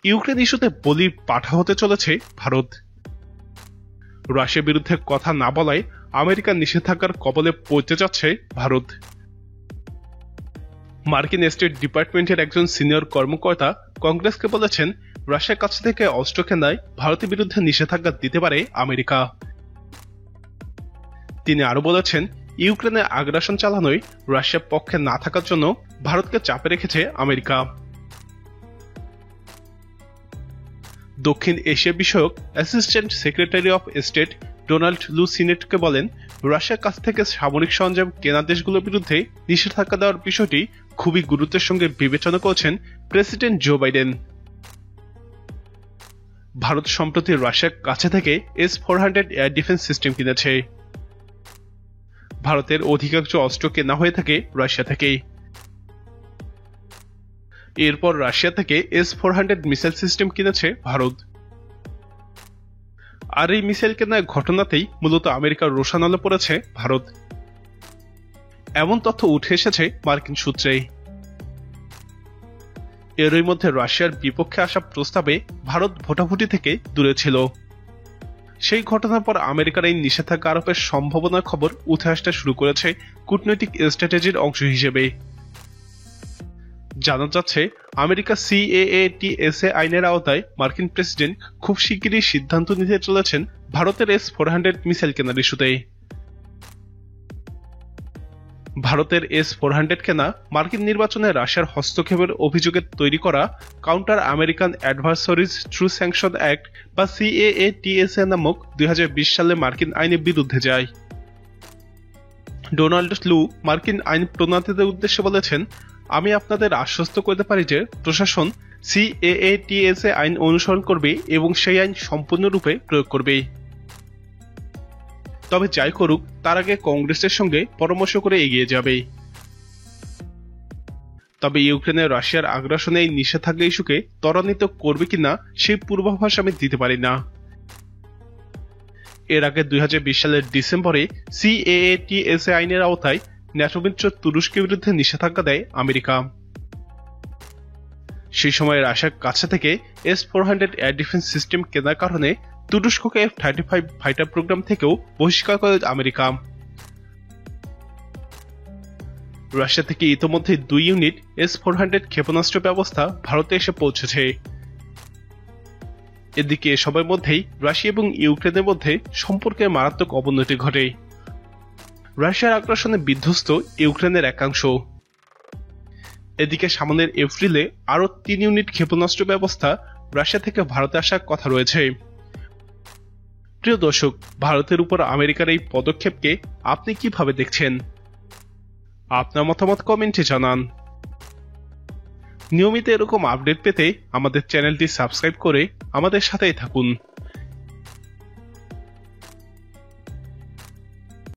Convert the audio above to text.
Ukraine ইস্যুতে বলির পাঠা হতে চলেছে ভারত। রাশিয়ার বিরুদ্ধে কথা না বলায় আমেরিকার নিষেধাজ্ঞার কবলে পড়তে যাচ্ছে ভারত। মার্কিন স্টেট ডিপার্টমেন্টের একজন সিনিয়র কর্মকর্তা কংগ্রেসকে বলেছেন, রাশিয়ার কাছ থেকে অস্ত্র কেনায় ভারতের বিরুদ্ধে নিষেধাজ্ঞা দিতে পারে আমেরিকা। তিনি আরো বলেছেন, ইউক্রেনে আগ্রাসন চালানোয় রাশিয়ার পক্ষে না থাকার জন্য ভারতকে চাপে রেখেছে আমেরিকা। দক্ষিণ এশিয়া বিষয়ক assistant secretary of state Donald Lu সিনেটকে বলেন, রাশিয়ার কাছ থেকে সামরিক সরঞ্জাম কেনা দেশগুলোর বিরুদ্ধে নিষেধাজ্ঞা দেওয়ার বিষয়টি খুবই গুরুত্বের সঙ্গে বিবেচনা করছেন প্রেসিডেন্ট জো বাইডেন। ভারত সম্প্রতি রাশিয়ার কাছে থেকে S-400 এয়ার ডিফেন্স সিস্টেম কিনেছে। ভারতের অধিকাংশ অস্ত্র কেনা হয়ে থাকে রাশিয়া থেকেই। এরপর রাশিয়া থেকে S-400 মিসাইল সিস্টেম কিনেছে ভারত। আর এই মিসাইল কেনার ঘটনাতেই মূলত আমেরিকার রোশানলে পড়েছে ভারত, এমন তথ্য উঠে এসেছে মার্কিন সূত্রেই। এরই মধ্যে রাশিয়ার বিপক্ষে আসা প্রস্তাবে ভারত ভোটাভুটি থেকে দূরে ছিল। সেই ঘটনার পর আমেরিকার এই নিষেধাজ্ঞা আরোপের সম্ভাবনার খবর উঠে আসতে শুরু করেছে কূটনৈতিক স্ট্র্যাটেজির অংশ হিসেবে। জানা যাচ্ছে, আমেরিকা CAATSA আইনের আওতায় মার্কিন প্রেসিডেন্ট খুব শিগগিরই সিদ্ধান্ত নিতে চলেছেন ভারতের S-400 মিসাইল কেনার ইস্যুতে। ভারতের S-400 কেনা মার্কিন নির্বাচনে রাশিয়ার হস্তক্ষেপের অভিযোগে তৈরি করা counter American adversaries through sanction act বা CAATSA নামক 2020 সালে মার্কিন আইনের বিরুদ্ধে যায়। ডোনাল্ড লু মার্কিন আইন প্রণেতাদের উদ্দেশ্যে বলেছেন, আমি আপনাদের আশ্বস্ত করতে পারি যে প্রশাসন CAATSA আইন অনুসরণ করবে এবং সেই আইন সম্পূর্ণরূপে প্রয়োগ করবে। তবে যাই করুক, তার আগে কংগ্রেসের সঙ্গে পরামর্শ করে এগিয়ে যাবে। তবে ইউক্রেনে রাশিয়ার আগ্রাসনে এই নিষেধাজ্ঞা ইস্যুকে ত্বরান্বিত করবে কিনা সেই পূর্বাভাস আমি দিতে পারি না। এর আগে 2020 সালের ডিসেম্বরে CAATSA আইনের আওতায় ন্যাটো মিত্র তুরস্কের বিরুদ্ধে নিষেধাজ্ঞা দেয় আমেরিকা। সেই সময় রাশিয়ার কাছে থেকে S-400 এয়ার ডিফেন্স সিস্টেম কেনার কারণে তুরস্ককে F-35 ফাইটার প্রোগ্রাম থেকেও বহিষ্কার করে আমেরিকা। রাশিয়া থেকে ইতোমধ্যে 2 ইউনিট S-400 ক্ষেপণাস্ত্র ব্যবস্থা ভারতে এসে পৌঁছেছে। এদিকে এসবের মধ্যেই রাশিয়া এবং ইউক্রেনের মধ্যে সম্পর্কের মারাত্মক অবনতি ঘটে। রাশিয়ার আগ্রাসনে বিধ্বস্ত ইউক্রেনের একাংশ। এদিকে সামনের এপ্রিলে আরো 3 ইউনিট ক্ষেপণাস্ত্র ব্যবস্থা রাশিয়া থেকে ভারতে আসার কথা রয়েছে। প্রিয় দর্শক, ভারতের উপর আমেরিকার এই পদক্ষেপকে আপনি কিভাবে দেখছেন? আপনার মতামত কমেন্টে জানান। নিয়মিত এরকম আপডেট পেতে আমাদের চ্যানেলটি সাবস্ক্রাইব করে আমাদের সাথেই থাকুন।